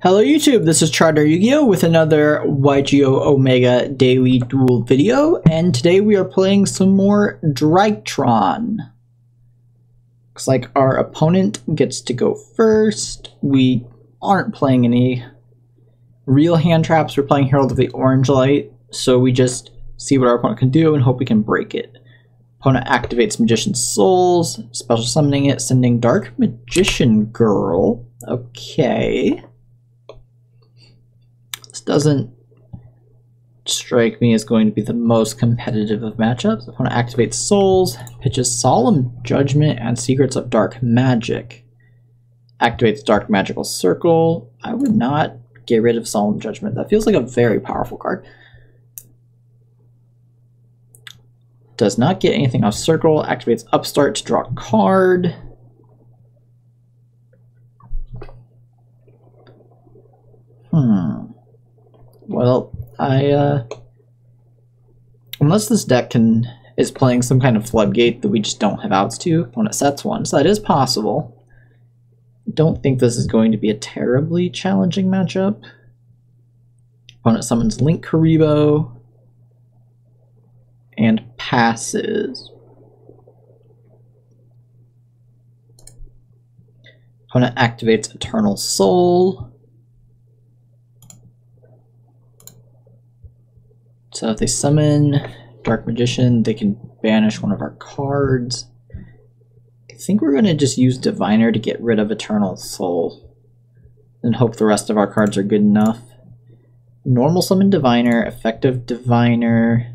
Hello YouTube, this is ChardarYuGiOh with another YGO Omega daily duel video, and today we are playing some more Drytron. Looks like our opponent gets to go first. We aren't playing any real hand traps, we're playing Herald of the Orange Light, so we just see what our opponent can do and hope we can break it. Opponent activates Magician's Souls, special summoning it, sending Dark Magician Girl. Okay. Doesn't strike me as going to be the most competitive of matchups. Opponent activates Souls, pitches Solemn Judgment and Secrets of Dark Magic. Activates Dark Magical Circle. I would not get rid of Solemn Judgment. That feels like a very powerful card. Does not get anything off Circle. Activates Upstart to draw a card. Well, unless this deck is playing some kind of floodgate that we just don't have outs to when it sets one, so that is possible. I don't think this is going to be a terribly challenging matchup. Opponent summons Link Karibo and passes. Opponent activates Eternal Soul. So if they summon Dark Magician, they can banish one of our cards. I think we're going to just use Diviner to get rid of Eternal Soul and hope the rest of our cards are good enough. Normal summon Diviner, effective Diviner,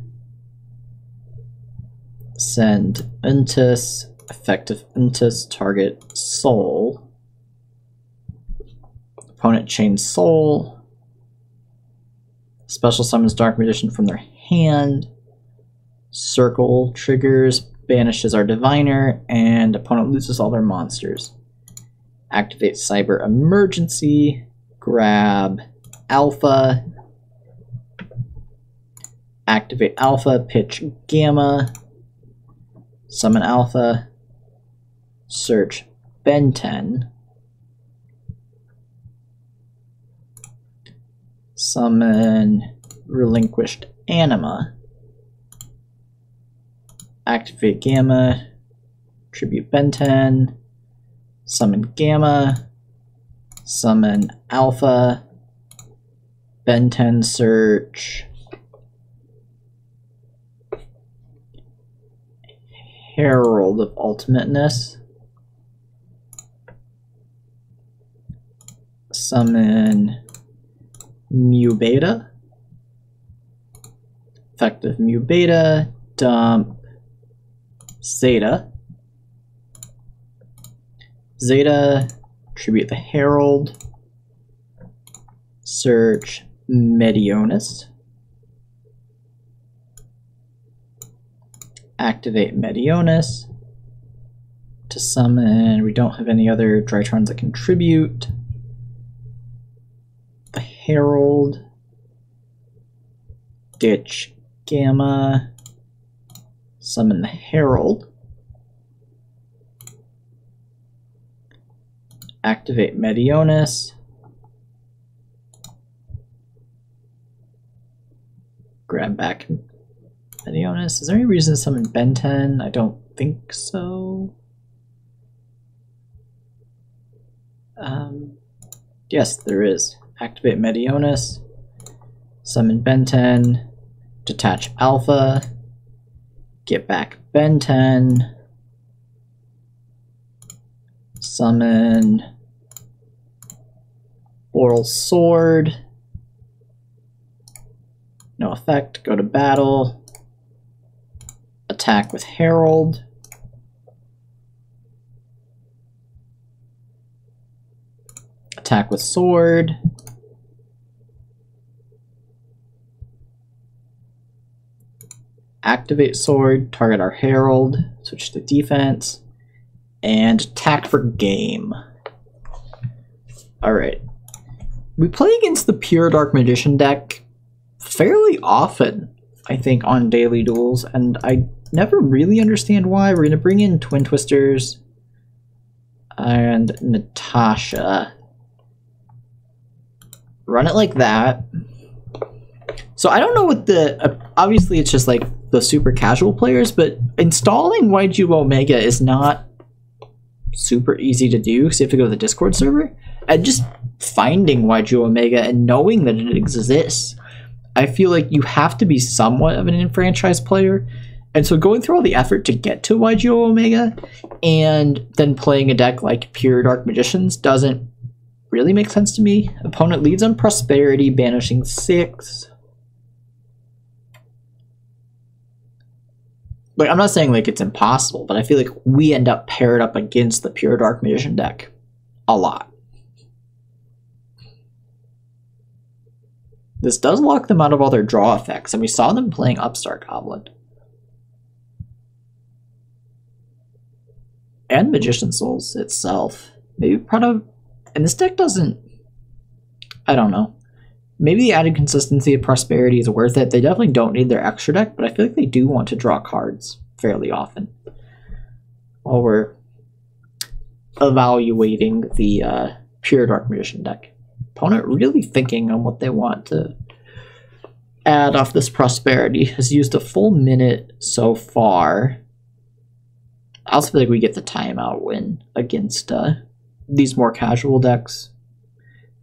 send Intus, effective Intus, target Soul. Opponent chains Soul. Special summons Dark Magician from their hand. Circle triggers, banishes our Diviner, and opponent loses all their monsters. Activate Cyber Emergency, grab Alpha. Activate Alpha, pitch Gamma. Summon Alpha. Search Ben 10. Summon Relinquished Anima. Activate Gamma. Tribute Ben 10. Summon Gamma. Summon Alpha. Ben 10 search. Herald of Ultimateness. Summon Mu Beta. Effective Mu Beta, dump Zeta. Zeta, tribute the Herald. Search Medionis. Activate Medionis to summon. We don't have any other Drytrons that contribute. The Herald, ditch Gamma, summon the Herald, activate Medionis, grab back Medionis. Is there any reason to summon Ben 10? I don't think so. Yes, there is. Activate Medionis, summon Ben 10, detach Alpha, get back Ben 10, summon Oral Sword, no effect, go to battle, attack with Herald, attack with Sword, activate Sword, target our Herald, switch to defense, and attack for game. Alright. We play against the pure Dark Magician deck fairly often, I think, on daily duels, and I never really understand why. We're going to bring in Twin Twisters and Natasha. Run it like that. So I don't know what the... obviously, it's just like the super casual players, but installing YGO Omega is not super easy to do because you have to go to the Discord server. And just finding YGO Omega and knowing that it exists, I feel like you have to be somewhat of an enfranchised player. And so going through all the effort to get to YGO Omega and then playing a deck like Pure Dark Magicians doesn't really make sense to me. Opponent leads on Prosperity, banishing 6. Like, I'm not saying like it's impossible, but I feel like we end up paired up against the Pure Dark Magician deck a lot. This does lock them out of all their draw effects, and we saw them playing Upstart Goblin. And Magician Souls itself. Maybe part of... and this deck doesn't... I don't know. Maybe the added consistency of Prosperity is worth it. They definitely don't need their extra deck, but I feel like they do want to draw cards fairly often while we're evaluating the Pure Dark Magician deck. Opponent really thinking on what they want to add off this Prosperity. Has used a full minute so far. I also feel like we get the timeout win against these more casual decks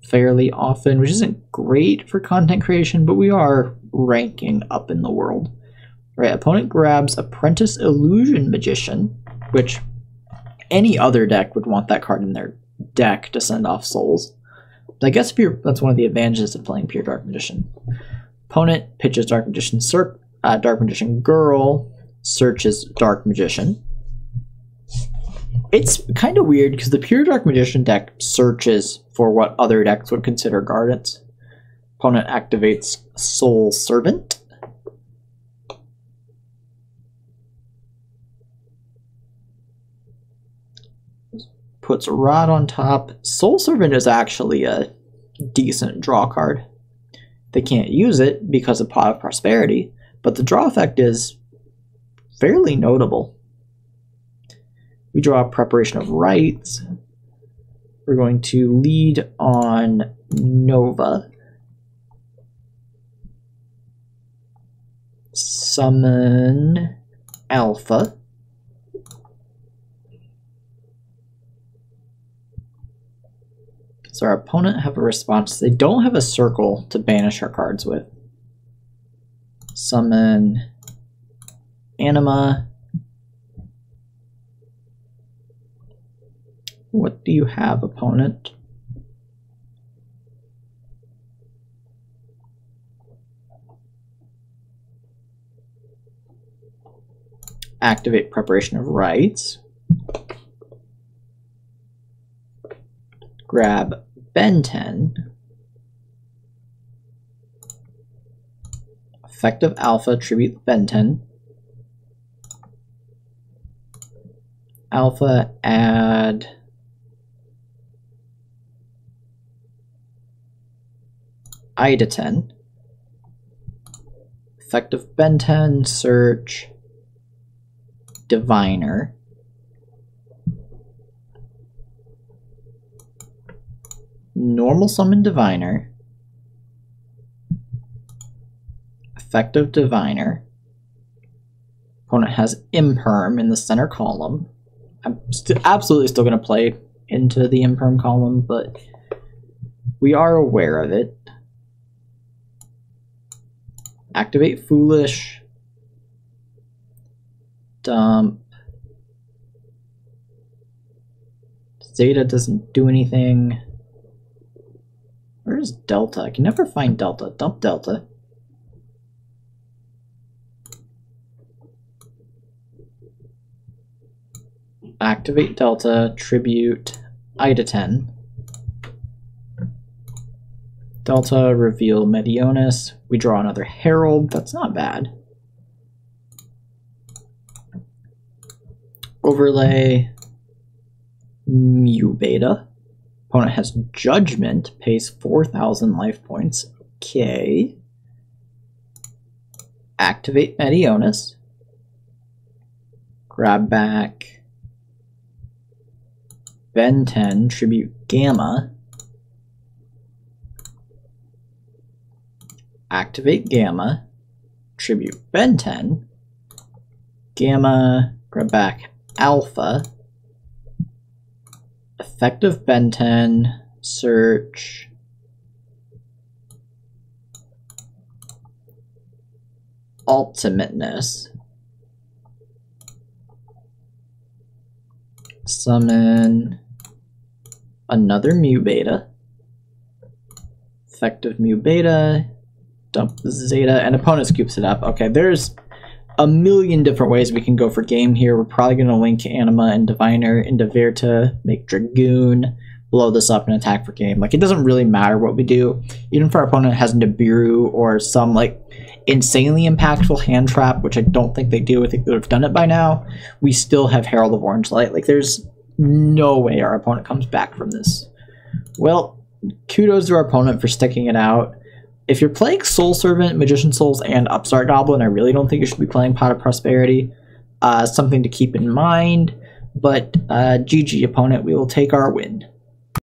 fairly often, which isn't great for content creation, but we are ranking up in the world. Right, opponent grabs Apprentice Illusion Magician, which any other deck would want that card in their deck to send off souls. I guess if you're, that's one of the advantages of playing Pure Dark Magician. Opponent pitches Dark Magician Dark Magician Girl, searches Dark Magician. It's kind of weird because the Pure Dark Magician deck searches for what other decks would consider gardens. Opponent activates Soul Servant. Puts Rod on top. Soul Servant is actually a decent draw card. They can't use it because of Pot of Prosperity, but the draw effect is fairly notable. We draw Preparation of Rites. We're going to lead on Nova. Summon Alpha. So our opponent have a response. They don't have a circle to banish our cards with. Summon Anima. What do you have, opponent? Activate Preparation of Rites. Grab Ben 10. Effective Alpha, tribute Ben 10. Alpha, add Ida 10. Effective Ben 10, search Diviner. Normal summon Diviner. Effective Diviner. Opponent has Imperm in the center column. I'm absolutely still going to play into the Imperm column, but we are aware of it. Activate Foolish. Dump. Zeta doesn't do anything. Where's Delta? I can never find Delta. Dump Delta. Activate Delta, tribute Ida 10. Delta, reveal Medionis. We draw another Herald. That's not bad. Overlay Mu Beta. Opponent has Judgment, pays 4,000 life points. Okay. Activate Medionis. Grab back Ben 10, tribute Gamma. activate Gamma, tribute Ben 10, Gamma, grab back Alpha, effective Ben 10, search, ultimateness, summon another Mu Beta, effective Mu Beta, dump the Zeta, and opponent scoops it up. Okay, there's a million different ways we can go for game here. We're probably going to link Anima and Diviner into Virta, make Dragoon, blow this up and attack for game. Like, it doesn't really matter what we do. Even if our opponent has Nibiru or some, like, insanely impactful hand trap, which I don't think they do. I think they would have done it by now. We still have Herald of Orange Light. Like, there's no way our opponent comes back from this. Well, kudos to our opponent for sticking it out. If you're playing Soul Servant, Magician Souls, and Upstart Goblin, I really don't think you should be playing Pot of Prosperity. Something to keep in mind. But GG opponent, we will take our win.